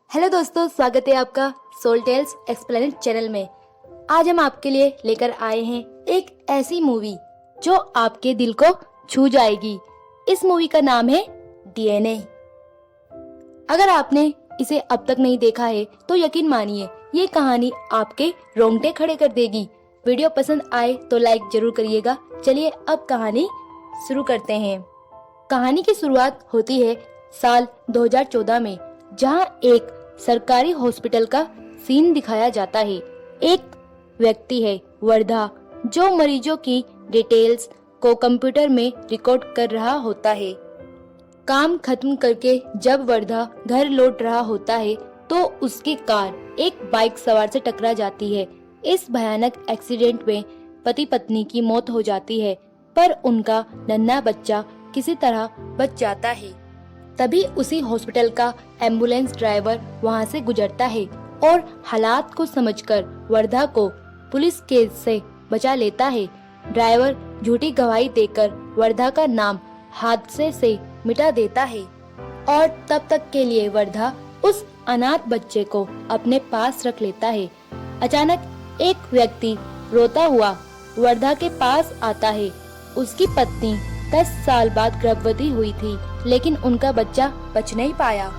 Hello दोस्तों, स्वागत है आपका सोल टेल्स एक्सप्लेनेड चैनल में। आज हम आपके लिए लेकर आए हैं एक ऐसी मूवी जो आपके दिल को छू जाएगी। इस मूवी का नाम है डीएनए। अगर आपने इसे अब तक नहीं देखा है तो यकीन मानिए ये कहानी आपके रोंगटे खड़े कर देगी। वीडियो पसंद आए तो लाइक जरूर करिएगा। चलिए अब कहानी शुरू करते हैं। कहानी की शुरुआत होती है साल 2014 में, जहां एक सरकारी हॉस्पिटल का सीन दिखाया जाता है। एक व्यक्ति है वर्धा, जो मरीजों की डिटेल्स को कंप्यूटर में रिकॉर्ड कर रहा होता है। काम खत्म करके जब वर्धा घर लौट रहा होता है तो उसकी कार एक बाइक सवार से टकरा जाती है। इस भयानक एक्सीडेंट में पति पत्नी की मौत हो जाती है, पर उनका नन्हा बच्चा किसी तरह बच जाता है। तभी उसी हॉस्पिटल का एम्बुलेंस ड्राइवर वहां से गुजरता है और हालात को समझकर वर्धा को पुलिस केस से बचा लेता है। ड्राइवर झूठी गवाही देकर वर्धा का नाम हादसे से मिटा देता है और तब तक के लिए वर्धा उस अनाथ बच्चे को अपने पास रख लेता है। अचानक एक व्यक्ति रोता हुआ वर्धा के पास आता है। उसकी पत्नी 10 साल बाद गर्भवती हुई थी, लेकिन उनका बच्चा बच नहीं पाया।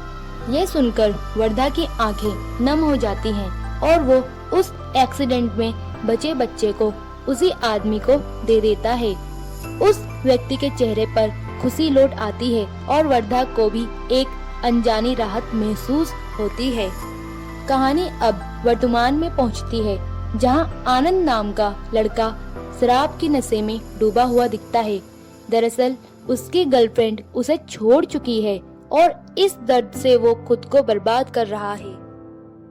ये सुनकर वर्धा की आंखें नम हो जाती हैं और वो उस एक्सीडेंट में बचे बच्चे को उसी आदमी को दे देता है। उस व्यक्ति के चेहरे पर खुशी लौट आती है और वर्धा को भी एक अनजानी राहत महसूस होती है। कहानी अब वर्तमान में पहुंचती है, जहां आनंद नाम का लड़का शराब की नशे में डूबा हुआ दिखता है। दरअसल उसकी गर्लफ्रेंड उसे छोड़ चुकी है और इस दर्द से वो खुद को बर्बाद कर रहा है।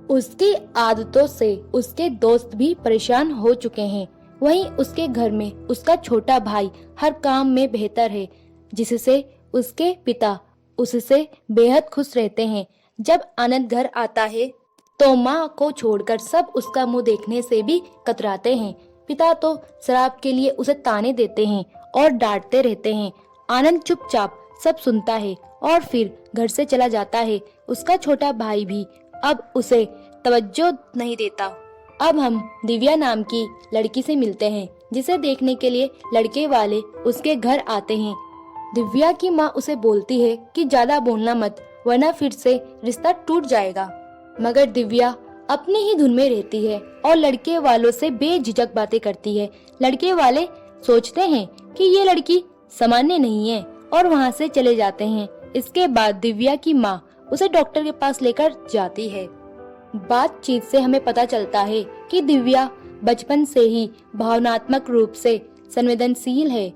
उसकी आदतों से उसके दोस्त भी परेशान हो चुके हैं। वहीं उसके घर में उसका छोटा भाई हर काम में बेहतर है, जिससे उसके पिता उससे बेहद खुश रहते हैं। जब आनंद घर आता है तो माँ को छोड़कर सब उसका मुंह देखने से भी कतराते हैं। पिता तो शराब के लिए उसे ताने देते हैं और डांटते रहते हैं। आनंद चुपचाप सब सुनता है और फिर घर से चला जाता है। उसका छोटा भाई भी अब उसे तवज्जो नहीं देता। अब हम दिव्या नाम की लड़की से मिलते हैं, जिसे देखने के लिए लड़के वाले उसके घर आते हैं। दिव्या की माँ उसे बोलती है कि ज्यादा बोलना मत, वरना फिर से रिश्ता टूट जाएगा। मगर दिव्या अपनी ही धुन में रहती है और लड़के वालों से बेझिझक बातें करती है। लड़के वाले सोचते हैं कि ये लड़की सामान्य नहीं है और वहाँ से चले जाते हैं। इसके बाद दिव्या की माँ उसे डॉक्टर के पास लेकर जाती है। बातचीत से हमें पता चलता है कि दिव्या बचपन से ही भावनात्मक रूप से संवेदनशील है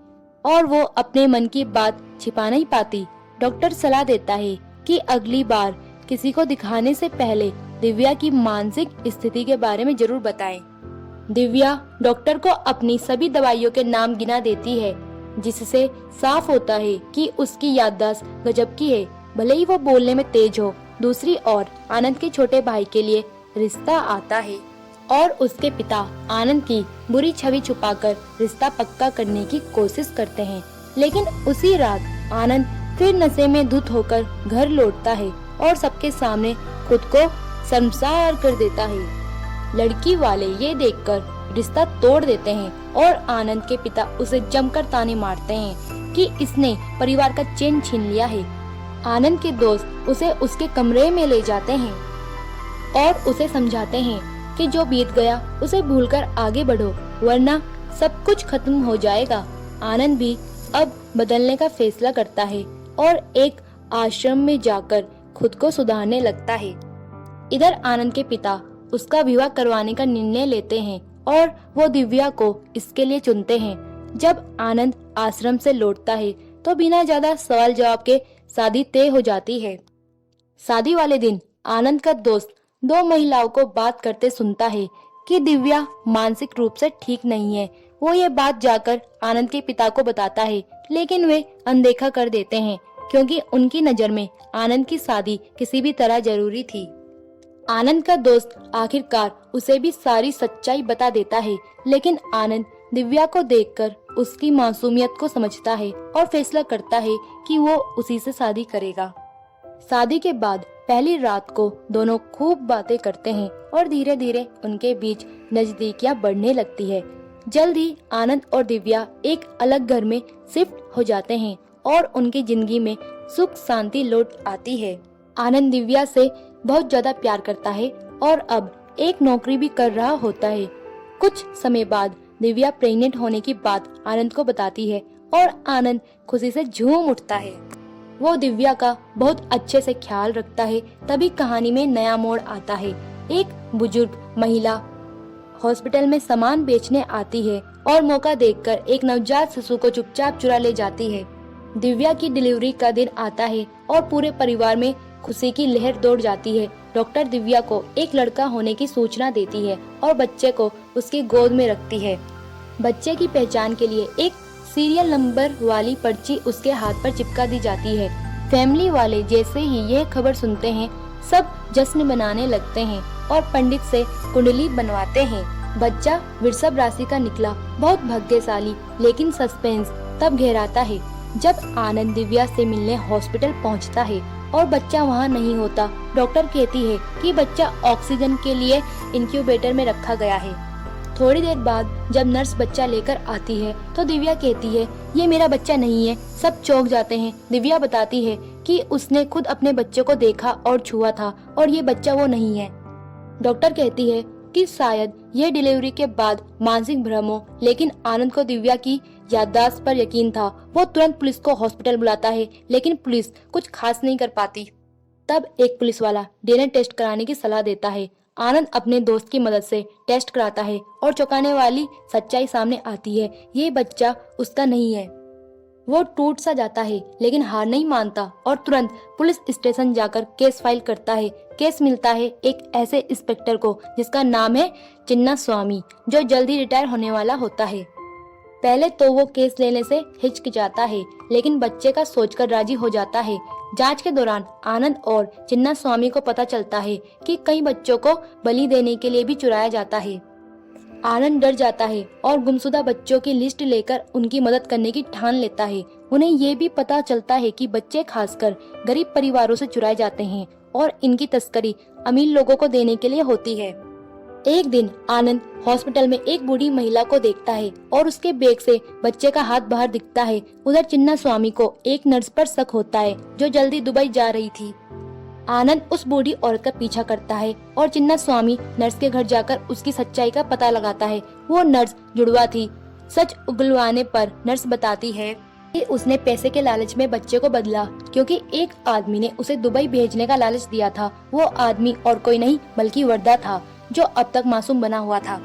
और वो अपने मन की बात छिपा नहीं पाती। डॉक्टर सलाह देता है कि अगली बार किसी को दिखाने से पहले दिव्या की मानसिक स्थिति के बारे में जरूर बताएं। दिव्या डॉक्टर को अपनी सभी दवाइयों के नाम गिना देती है, जिससे साफ होता है कि उसकी याददाश्त गजब की है, भले ही वो बोलने में तेज हो। दूसरी ओर आनंद के छोटे भाई के लिए रिश्ता आता है और उसके पिता आनंद की बुरी छवि छुपाकर रिश्ता पक्का करने की कोशिश करते हैं। लेकिन उसी रात आनंद फिर नशे में धुत होकर घर लौटता है और सबके सामने खुद को शर्मसार कर देता है। लड़की वाले ये देखकर रिश्ता तोड़ देते हैं और आनंद के पिता उसे जमकर ताने मारते हैं कि इसने परिवार का चैन छीन लिया है। आनंद के दोस्त उसे उसके कमरे में ले जाते हैं और उसे समझाते हैं कि जो बीत गया उसे भूलकर आगे बढ़ो, वरना सब कुछ खत्म हो जाएगा। आनंद भी अब बदलने का फैसला करता है और एक आश्रम में जाकर खुद को सुधारने लगता है। इधर आनंद के पिता उसका विवाह करवाने का निर्णय लेते हैं और वो दिव्या को इसके लिए चुनते हैं। जब आनंद आश्रम से लौटता है तो बिना ज्यादा सवाल जवाब के शादी तय हो जाती है। शादी वाले दिन आनंद का दोस्त 2 महिलाओं को बात करते सुनता है कि दिव्या मानसिक रूप से ठीक नहीं है। वो ये बात जाकर आनंद के पिता को बताता है, लेकिन वे अनदेखा कर देते हैं क्योंकि उनकी नजर में आनंद की शादी किसी भी तरह जरूरी थी। आनंद का दोस्त आखिरकार उसे भी सारी सच्चाई बता देता है, लेकिन आनंद दिव्या को देखकर उसकी मासूमियत को समझता है और फैसला करता है कि वो उसी से शादी करेगा। शादी के बाद पहली रात को दोनों खूब बातें करते हैं और धीरे धीरे उनके बीच नजदीकियां बढ़ने लगती है। जल्द ही आनंद और दिव्या एक अलग घर में शिफ्ट हो जाते हैं और उनकी जिंदगी में सुख शांति लौट आती है। आनंद दिव्या से बहुत ज्यादा प्यार करता है और अब एक नौकरी भी कर रहा होता है। कुछ समय बाद दिव्या प्रेग्नेंट होने की बात आनंद को बताती है और आनंद खुशी से झूम उठता है। वो दिव्या का बहुत अच्छे से ख्याल रखता है। तभी कहानी में नया मोड़ आता है। एक बुजुर्ग महिला हॉस्पिटल में सामान बेचने आती है और मौका देखकर एक नवजात शिशु को चुपचाप चुरा ले जाती है। दिव्या की डिलीवरी का दिन आता है और पूरे परिवार में खुशी की लहर दौड़ जाती है। डॉक्टर दिव्या को एक लड़का होने की सूचना देती है और बच्चे को उसकी गोद में रखती है। बच्चे की पहचान के लिए एक सीरियल नंबर वाली पर्ची उसके हाथ पर चिपका दी जाती है। फैमिली वाले जैसे ही यह खबर सुनते हैं, सब जश्न मनाने लगते हैं और पंडित से कुंडली बनवाते हैं। बच्चा वृषभ राशि का निकला, बहुत भाग्यशाली। लेकिन सस्पेंस तब गहराता है जब आनंद दिव्या से मिलने हॉस्पिटल पहुंचता है और बच्चा वहां नहीं होता। डॉक्टर कहती है कि बच्चा ऑक्सीजन के लिए इंक्यूबेटर में रखा गया है। थोड़ी देर बाद जब नर्स बच्चा लेकर आती है तो दिव्या कहती है, ये मेरा बच्चा नहीं है। सब चौंक जाते हैं। दिव्या बताती है कि उसने खुद अपने बच्चे को देखा और छुआ था और ये बच्चा वो नहीं है। डॉक्टर कहती है कि शायद ये डिलीवरी के बाद मानसिक भ्रम हो, लेकिन आनंद को दिव्या की याददाश्त पर यकीन था। वो तुरंत पुलिस को हॉस्पिटल बुलाता है, लेकिन पुलिस कुछ खास नहीं कर पाती। तब एक पुलिस वाला डीएनए टेस्ट कराने की सलाह देता है। आनंद अपने दोस्त की मदद से टेस्ट कराता है और चौंकाने वाली सच्चाई सामने आती है, ये बच्चा उसका नहीं है। वो टूट सा जाता है लेकिन हार नहीं मानता और तुरंत पुलिस स्टेशन जाकर केस फाइल करता है। केस मिलता है एक ऐसे इंस्पेक्टर को जिसका नाम है चिन्ना स्वामी, जो जल्दी रिटायर होने वाला होता है। पहले तो वो केस लेने से हिचकिचाता है, लेकिन बच्चे का सोचकर राजी हो जाता है। जांच के दौरान आनंद और चिन्ना स्वामी को पता चलता है कि कई बच्चों को बलि देने के लिए भी चुराया जाता है। आनंद डर जाता है और गुमशुदा बच्चों की लिस्ट लेकर उनकी मदद करने की ठान लेता है। उन्हें ये भी पता चलता है कि बच्चे खासकर गरीब परिवारों से चुराए जाते हैं और इनकी तस्करी अमीर लोगों को देने के लिए होती है। एक दिन आनंद हॉस्पिटल में एक बूढ़ी महिला को देखता है और उसके बैग से बच्चे का हाथ बाहर दिखता है। उधर चिन्ना स्वामी को एक नर्स पर शक होता है जो जल्दी दुबई जा रही थी। आनंद उस बूढ़ी औरत का पीछा करता है और चिन्ना स्वामी नर्स के घर जाकर उसकी सच्चाई का पता लगाता है। वो नर्स जुड़वा थी। सच उगलवाने पर नर्स बताती है कि उसने पैसे के लालच में बच्चे को बदला, क्योंकि एक आदमी ने उसे दुबई भेजने का लालच दिया था। वो आदमी और कोई नहीं बल्कि वर्धा था, जो अब तक मासूम बना हुआ था।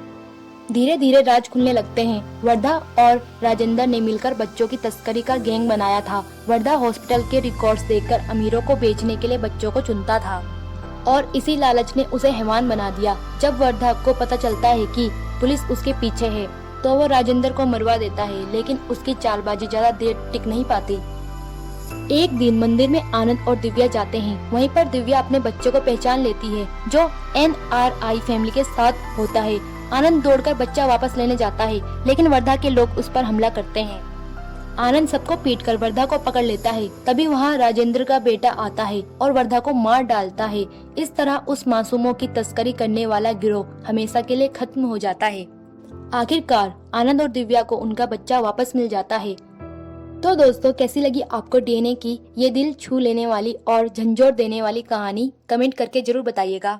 धीरे धीरे राज खुलने लगते हैं। वर्धा और राजेंद्र ने मिलकर बच्चों की तस्करी का गैंग बनाया था। वर्धा हॉस्पिटल के रिकॉर्ड्स देखकर अमीरों को बेचने के लिए बच्चों को चुनता था और इसी लालच ने उसे हैवान बना दिया। जब वर्धा को पता चलता है कि पुलिस उसके पीछे है तो वो राजेंद्र को मरवा देता है, लेकिन उसकी चालबाजी ज्यादा देर टिक नहीं पाती। एक दिन मंदिर में आनंद और दिव्या जाते हैं। वहीं पर दिव्या अपने बच्चे को पहचान लेती है जो NRI फैमिली के साथ होता है। आनंद दौड़कर बच्चा वापस लेने जाता है, लेकिन वर्धा के लोग उस पर हमला करते हैं। आनंद सबको पीटकर वर्धा को पकड़ लेता है। तभी वहाँ राजेंद्र का बेटा आता है और वर्धा को मार डालता है। इस तरह उस मासूमों की तस्करी करने वाला गिरोह हमेशा के लिए खत्म हो जाता है। आखिरकार आनंद और दिव्या को उनका बच्चा वापस मिल जाता है। तो दोस्तों, कैसी लगी आपको डीएनए की ये दिल छू लेने वाली और झंझोर देने वाली कहानी? कमेंट करके जरूर बताइएगा।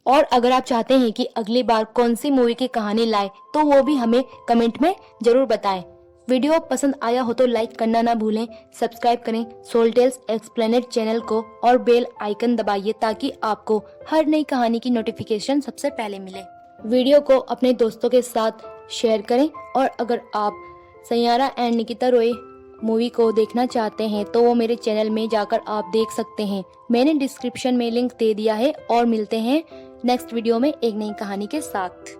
और अगर आप चाहते हैं कि अगली बार कौन सी मूवी की कहानी लाए तो वो भी हमें कमेंट में जरूर बताएं। वीडियो पसंद आया हो तो लाइक करना ना भूलें। सब्सक्राइब करें सोल टेल्स एक्सप्लेनेड चैनल को और बेल आइकन दबाइए ताकि आपको हर नई कहानी की नोटिफिकेशन सबसे पहले मिले। वीडियो को अपने दोस्तों के साथ शेयर करें और अगर आप सैयारा एंड निकिता रॉय मूवी को देखना चाहते हैं तो वो मेरे चैनल में जाकर आप देख सकते हैं। मैंने डिस्क्रिप्शन में लिंक दे दिया है और मिलते हैं नेक्स्ट वीडियो में एक नई कहानी के साथ।